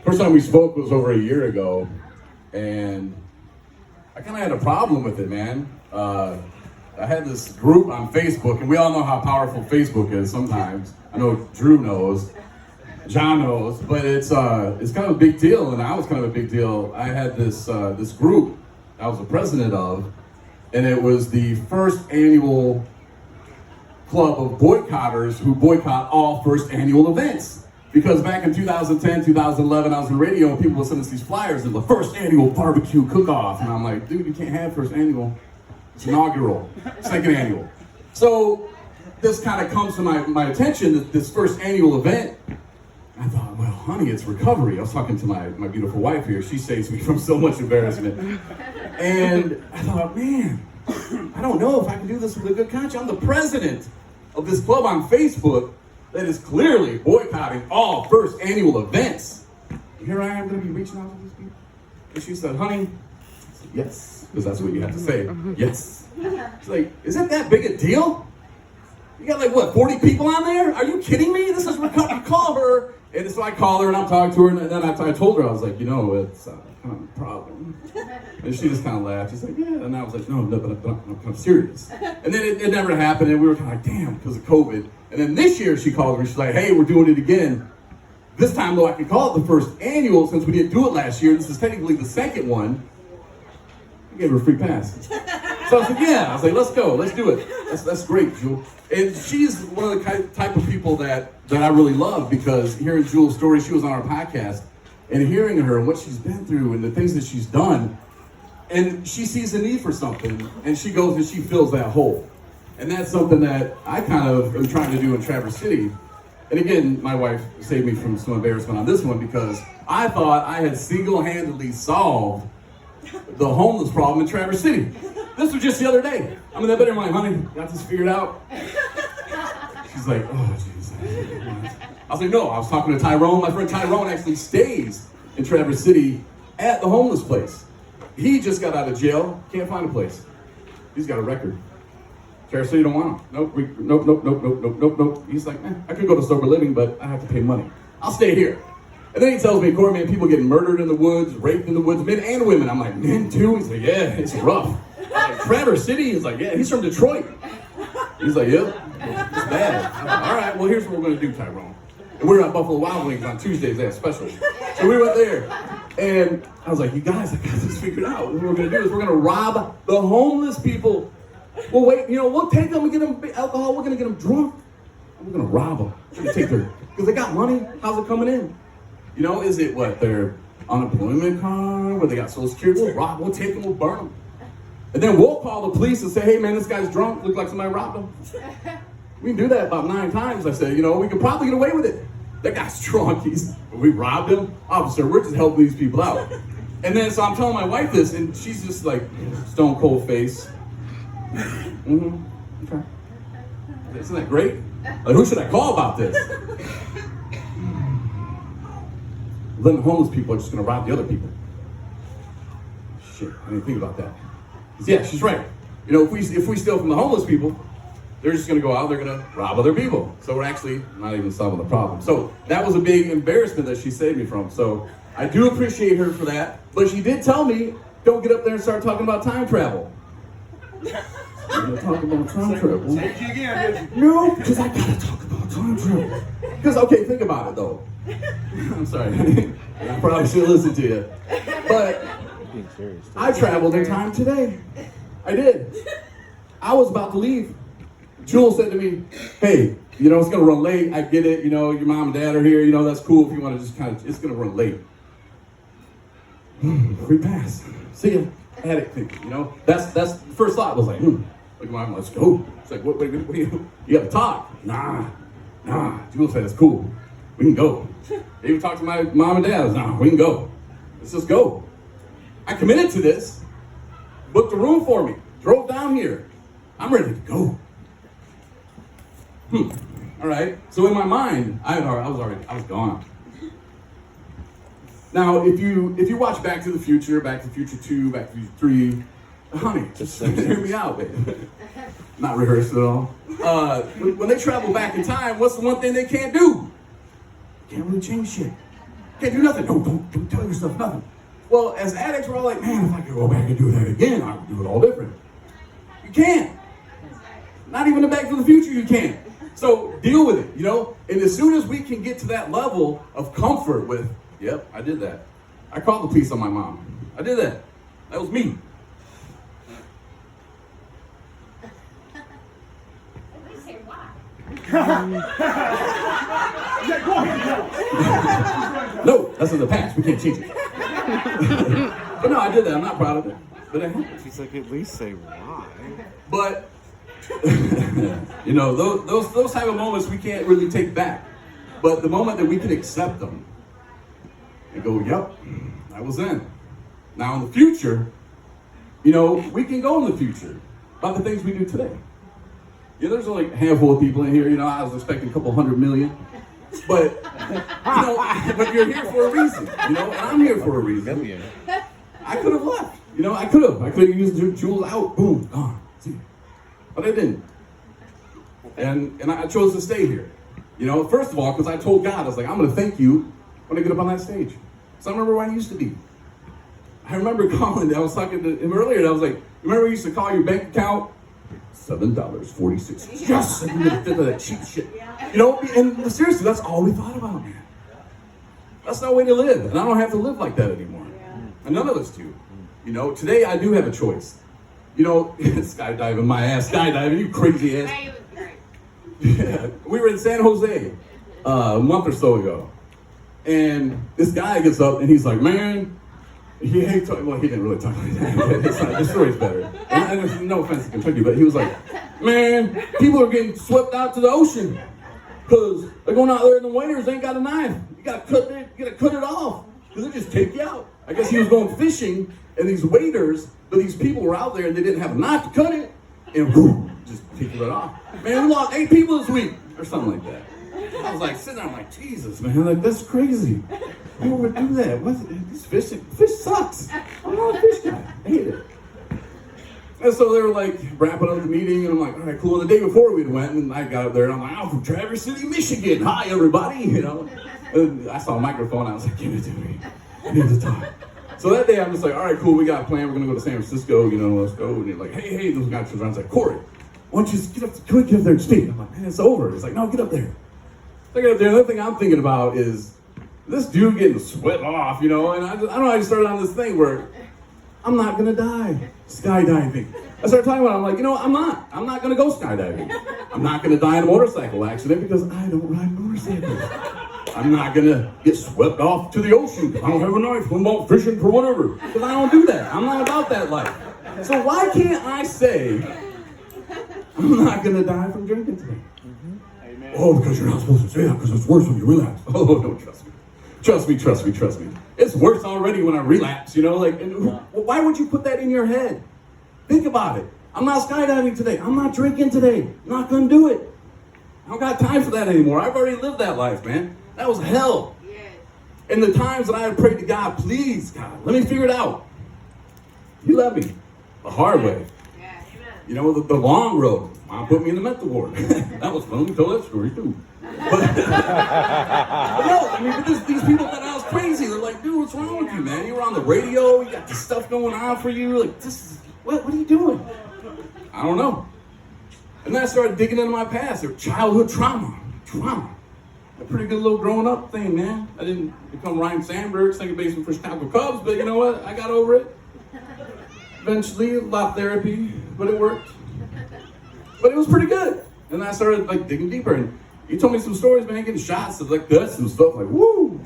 First time we spoke was over a year ago, and I kind of had a problem with it, man. I had this group on Facebook, and we all know how powerful Facebook is sometimes. I know Drew knows, John knows, but it's kind of a big deal, and I was kind of a big deal. I had this group I was the president of, and it was the first annual club of boycotters who boycott all first annual events. Because back in 2010, 2011, I was in radio and people would send us these flyers and the first annual barbecue cook-off. And I'm like, dude, you can't have first annual. It's inaugural, second annual. So this kind of comes to my attention, that this first annual event. I thought, well, honey, it's recovery. I was talking to my beautiful wife here. She saves me from so much embarrassment. And I thought, man, I don't know if I can do this with a good conscience. I'm the president of this club on Facebook that is clearly boycotting all first annual events. And here I am going to be reaching out to these people. And she said, honey, I said, yes, because that's what you have to say. Yes. She's like, is it that big a deal? You got like, what, 40 people on there? Are you kidding me? This is recovery. I call her. And so I call her and I'm talking to her. And then I told her, I was like, you know, it's kind of a problem. And she just kind of laughed. She's like, yeah. And I was like, no, but I'm kind of serious. And then it never happened. And we were kind of like, damn, because of COVID. And then this year she called me. She's like, hey, we're doing it again. This time, though, I can call it the first annual since we didn't do it last year. This is technically the second one. I gave her a free pass. So I said, yeah. I was like, let's go. Let's do it. That's great, Jewel. And she's one of the type of people that I really love, because hearing Jewel's story, she was on our podcast, and hearing her and what she's been through and the things that she's done, and she sees a need for something, and she goes and she fills that hole. And that's something that I kind of am trying to do in Traverse City. And again, my wife saved me from some embarrassment on this one, because I thought I had single-handedly solved the homeless problem in Traverse City. This was just the other day. I'm in that bedroom like, honey, got this figured out? She's like, oh, jeez. I was like, no, I was talking to Tyrone. My friend Tyrone actually stays in Traverse City at the homeless place. He just got out of jail, can't find a place. He's got a record. Traverse City don't want him. Nope. He's like, I could go to sober living, but I have to pay money. I'll stay here. And then he tells me, Corey, man, people getting murdered in the woods, raped in the woods, men and women. I'm like, men too? He's like, yeah, it's rough. Like, Traverse City? He's like, yeah, he's from Detroit. He's like, yep, it's bad. I'm like, all right, well, here's what we're going to do, Tyrone. And we were at Buffalo Wild Wings on Tuesdays. They have specials. So we went there. And I was like, you guys, I got this figured out. What we're going to do is we're going to rob the homeless people. Well, wait, we'll take them and get them alcohol. We're going to get them drunk. We're going to rob them. We're going to take their, because they got money. How's it coming in? Is it what, their unemployment card, where they got Social Security? We'll rob, we'll take them, we'll burn them. And then we'll call the police and say, hey man, this guy's drunk, looked like somebody robbed him. We can do that about 9 times. I said, we could probably get away with it. That guy's drunk, we robbed him. Officer, we're just helping these people out. And then, so I'm telling my wife this, and she's just like, stone cold face. Okay. Isn't that great? Like, who should I call about this? Then the homeless people are just going to rob the other people. Shit, I didn't think about that. Yeah, she's right. If we steal from the homeless people, they're just going to go out, they're going to rob other people. So we're actually not even solving the problem. So that was a big embarrassment that she saved me from. So I do appreciate her for that. But she did tell me, don't get up there and start talking about time travel. We're going to talk about time travel. No, because I got to talk about time travel. Because, okay, think about it, though. I'm sorry. I probably should listen to you. But I traveled in time today. I did. I was about to leave. Jewel said to me, hey, it's going to run late. I get it. Your mom and dad are here. That's cool if you want to just it's going to run late. Free pass. See ya. I had it thinking, That's the first thought was like, look at mom, let's go. It's like, what you got to talk. Nah. Jewel said, it's cool. We can go. They even talked to my mom and dad. Nah, we can go. Let's just go. I committed to this. Booked a room for me. Drove down here. I'm ready to go. All right. So in my mind, I was gone. Now, if you watch Back to the Future, Back to the Future 2, Back to the Future 3, honey, just hear me out, baby. Not rehearsed at all. When they travel back in time, what's the one thing they can't do? Can't really change shit. Can't do nothing. No, don't tell yourself nothing. Well, as addicts, we're all like, man, if I could go back and do that again, I would do it all different. You can't. Not even in Back to the Future, you can't. So deal with it, you know? And as soon as we can get to that level of comfort with, yep, I did that. I called the police on my mom. I did that. That was me. No, that's in the past. We can't change it. But no, I did that. I'm not proud of it. But I happened. She's like, at least say why. But you know, those type of moments we can't really take back. But the moment that we can accept them and go, yep, I was in. Now in the future, you know, we can go in the future about the things we do today. Yeah, there's only a handful of people in here. You know, I was expecting a couple 100 million. But, you know, but you're here for a reason. You know, and I'm here for a reason. I could have left. You know, I could have used Jewel out. Boom, gone. See? But I didn't. And I chose to stay here. You know, first of all, because I told God, I was like, I'm going to thank you when I get up on that stage. So I remember where I used to be. I remember calling, I was talking to him earlier, and I was like, remember we used to call your bank account? $7.46. Yes, and we fit that cheap shit. You know, and seriously, that's all we thought about, man. That's no way to live, and I don't have to live like that anymore. And none of us do. You know, today I do have a choice. You know, skydiving, my ass, skydiving, you crazy ass. Yeah, we were in San Jose a month or so ago, and this guy gets up and he's like, man, he didn't really talk like that. The story's better. And no offense to Kentucky, but he was like, man, people are getting swept out to the ocean because they're going out there and the waiters ain't got a knife. You gotta cut it off because they just take you out. I guess he was going fishing and these waiters, but these people were out there and they didn't have a knife to cut it and whoo, just take it off. Man, we lost 8 people this week or something like that. I was like sitting there, I'm like, Jesus, man, like that's crazy. Who would do that? This fish sucks. I'm not a fish guy. I hate it. And so they were like wrapping up the meeting, and I'm like, all right, cool. And the day before we went, and I got up there, and I'm like, I'm from Traverse City, Michigan. Hi, everybody. You know, and I saw a microphone. I was like, give it to me. I need to talk. So that day, I'm just like, all right, cool. We got a plan. We're gonna go to San Francisco. You know, let's go. And they're like, hey. Those guys turns around and like, Corey, why don't you just get up? Can we get up there and speak? I'm like, man, it's over. It's like, no, get up there. So I get up there. Another thing I'm thinking about is this dude getting sweat off, you know, and I don't know, I just started on this thing where I'm not gonna die skydiving. I started talking about it, I'm like, you know, I'm not gonna go skydiving. I'm not gonna die in a motorcycle accident because I don't ride motorcycles. I'm not gonna get swept off to the ocean. I don't have a knife, I'm out fishing for whatever. Because I don't do that, I'm not about that life. So why can't I say, I'm not gonna die from drinking today? Amen. Oh, because you're not supposed to say that because it's worse when you relapse. Oh, don't trust me. Trust me. It's worse already when I relapse, you know, like, why would you put that in your head? Think about it. I'm not skydiving today. I'm not drinking today. I'm not gonna do it. I don't got time for that anymore. I've already lived that life, man. That was hell. Yes. And the times that I had prayed to God, please, God, let me figure it out. He let me. The hard way. Yeah. You know, the long road. Mom put me in the mental ward. That was fun. Tell that story too. But no, I mean, but these people thought I was crazy. They're like, dude, what's wrong with you, man? You were on the radio. You got this stuff going on for you. Like, what are you doing? I don't know. And then I started digging into my past. Or childhood trauma. A pretty good little growing up thing, man. I didn't become Ryan Sandberg, second baseman for Chicago Cubs, but you know what? I got over it. Eventually, a lot of therapy, but it worked. But it was pretty good. And I started like digging deeper. And you told me some stories, man, getting shots of like guts and stuff, like woo.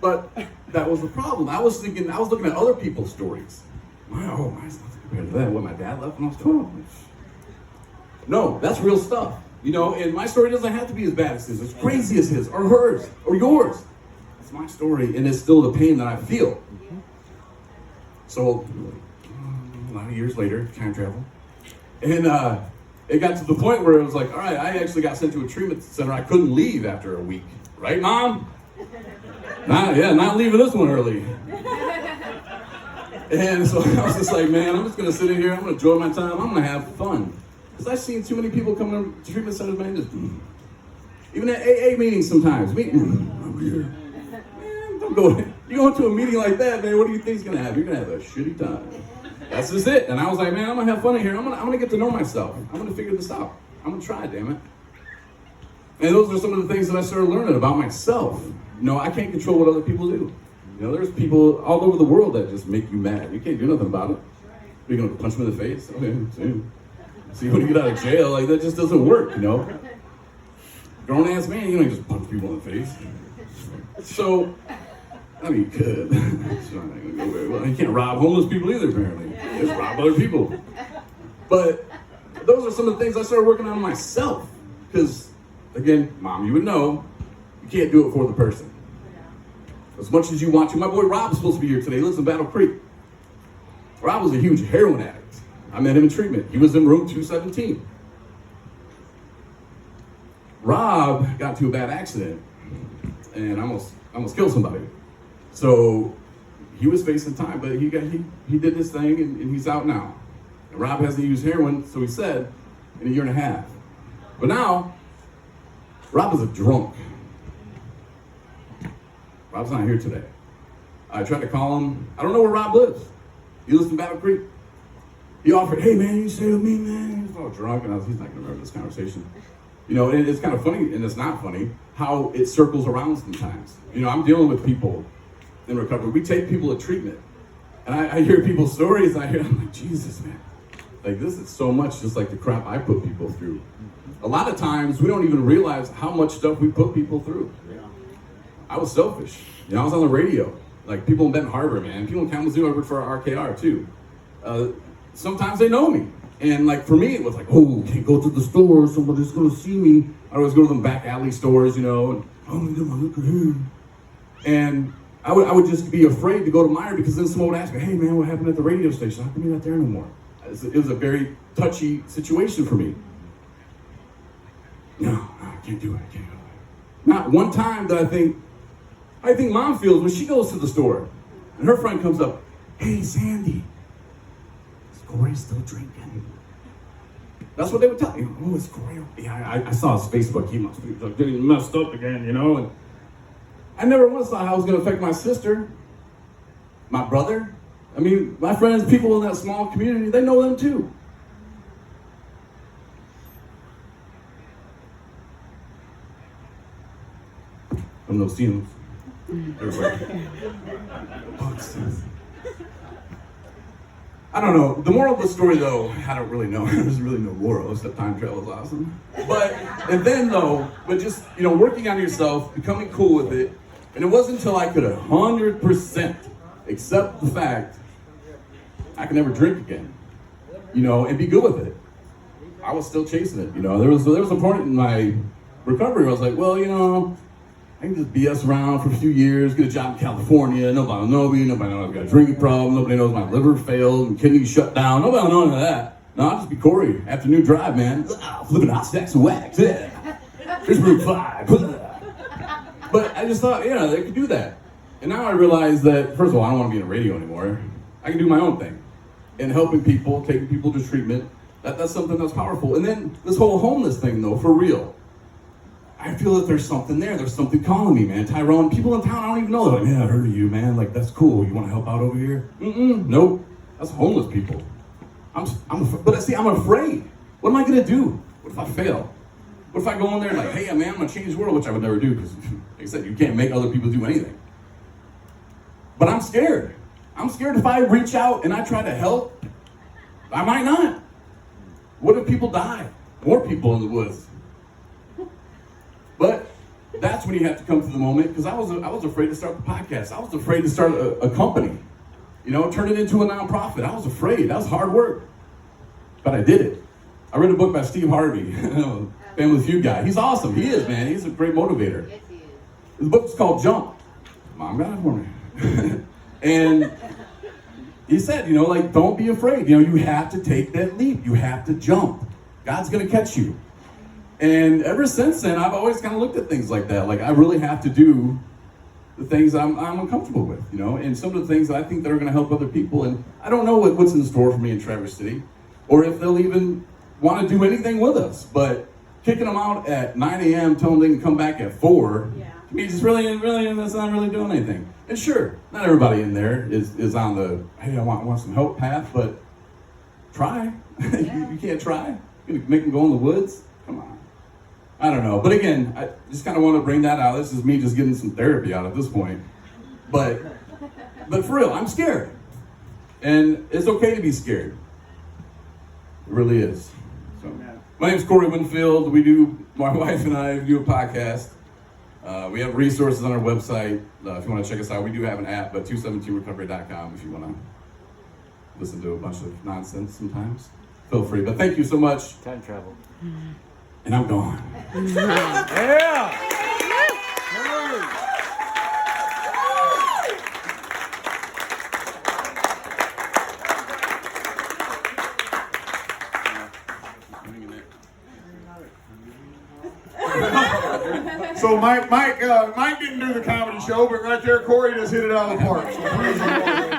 But that was the problem. I was looking at other people's stories. Wow, mine's nothing compared to that. What my dad left when I was 12. No, that's real stuff. You know, and my story doesn't have to be as bad as his, as crazy as his, or hers, or yours. It's my story, and it's still the pain that I feel. So, a lot of years later, time travel. And it got to the point where it was like, all right, I actually got sent to a treatment center. I couldn't leave after a week. Right, Mom? Not leaving this one early. And so I was just like, man, I'm just going to sit in here. I'm going to enjoy my time. I'm going to have fun. Because I've seen too many people come to treatment centers, man, just even at AA meetings sometimes. Man, You go into a meeting like that, man, what do you think's gonna happen? You're gonna have a shitty time. That's just it. And I was like, man, I'm gonna have fun in here. I'm gonna get to know myself. I'm gonna figure this out. I'm gonna try, damn it. And those are some of the things that I started learning about myself. You know, I can't control what other people do. You know, there's people all over the world that just make you mad. You can't do nothing about it. You're gonna punch them in the face? Okay, see when you get out of jail, like that just doesn't work, you know? Grown ass man, you don't just punch people in the face. So, I mean, you could. It's not gonna go very well. You can't rob homeless people either, apparently. Just rob other people. But those are some of the things I started working on myself. Because, again, Mom, you would know, you can't do it for the person. As much as you want to. My boy Rob's supposed to be here today. He lives in Battle Creek. Rob was a huge heroin addict. I met him in treatment. He was in room 217. Rob got into a bad accident and almost killed somebody. So he was facing time, but he did this thing and he's out now. And Rob hasn't used heroin, so he said, in a year and a half. But now, Rob is a drunk. Rob's not here today. I tried to call him. I don't know where Rob lives. He lives in Battle Creek. He offered, hey man, you stay with me, man. He's all drunk, and he's not gonna remember this conversation. You know, and it's kind of funny, and it's not funny, how it circles around sometimes. You know, I'm dealing with people in recovery. We take people to treatment, and I hear people's stories, and I'm like, Jesus, man. Like, this is so much just like the crap I put people through. A lot of times, we don't even realize how much stuff we put people through. I was selfish. You know, I was on the radio. Like, people in Benton Harbor, man. People in Kalamazoo, I worked for RKR, too. Sometimes they know me. And, like, for me, it was like, oh, can't go to the store. Somebody's going to see me. I always go to them back alley stores, you know. And, oh, I'm going to get my liquor here. And I would just be afraid to go to Meyer because then someone would ask me, hey, man, what happened at the radio station? How come you're not there anymore? It was a very touchy situation for me. No, I can't do it. I can't do it. Not one time that I think Mom feels when she goes to the store and her friend comes up, hey, Sandy, is Corey still drinking? That's what they would tell you. Oh, it's Corey. Yeah, I saw his Facebook. He must be getting messed up again, you know? And I never once thought how it was going to affect my sister, my brother. I mean, my friends, people in that small community, they know them too. From those fumes. I don't know. The moral of the story, though, I don't really know. There's really no moral, except time travel is awesome. But just, you know, working on yourself, becoming cool with it. And it wasn't until I could 100% accept the fact I could never drink again, you know, and be good with it. I was still chasing it, you know. There was a point in my recovery where I was like, well, you know, I can just BS around for a few years, get a job in California, nobody will know me, nobody knows I've got a drinking problem, nobody knows my liver failed and kidneys shut down, nobody will know none of that. No, I'll just be Corey, afternoon drive, man, flipping hot stacks of wax, yeah. Here's room 5. But I just thought, yeah, they could do that. And now I realize that, first of all, I don't want to be in radio anymore. I can do my own thing. And helping people, taking people to treatment, that's something that's powerful. And then this whole homeless thing, though, for real. I feel that there's something there. There's something calling me, man. Tyrone, people in town, I don't even know. They're like, yeah, I heard of you, man. Like, that's cool. You want to help out over here? Nope. That's homeless people. But see, I'm afraid. What am I going to do? What if I fail? What if I go in there and like, hey, man, I'm going to change the world, which I would never do because, like I said, you can't make other people do anything. But I'm scared. I'm scared if I reach out and I try to help, I might not. What if people die? More people in the woods. But that's when you have to come to the moment, because I was afraid to start the podcast. I was afraid to start a company, you know, turn it into a nonprofit. I was afraid. That was hard work. But I did it. I read a book by Steve Harvey, Family Feud guy. He's awesome. He is, man. He's a great motivator. Yes, he is. The book's called Jump. Mom got it for me. And he said, you know, like, don't be afraid. You know, you have to take that leap. You have to jump. God's going to catch you. And ever since then, I've always kind of looked at things like that. Like, I really have to do the things I'm uncomfortable with, you know, and some of the things that I think that are going to help other people. And I don't know what's in store for me in Traverse City, or if they'll even want to do anything with us. But kicking them out at 9 a.m., telling them they can come back at 4, To me, just really, that's not really doing anything. And sure, not everybody in there is on the, hey, I want some help path, but try. You can't try. You're gonna make them go in the woods? Come on. I don't know. But again, I just kind of want to bring that out. This is me just getting some therapy out at this point. But for real, I'm scared. And it's okay to be scared. It really is. So, my name's Corey Winfield. My wife and I do a podcast. We have resources on our website. If you want to check us out, we do have an app, but 217recovery.com if you want to listen to a bunch of nonsense sometimes. Feel free. But thank you so much. Time travel. And I'm gone. Yeah! So Mike didn't do the comedy show, but right there, Corey just hit it out of the park. So praise the Lord.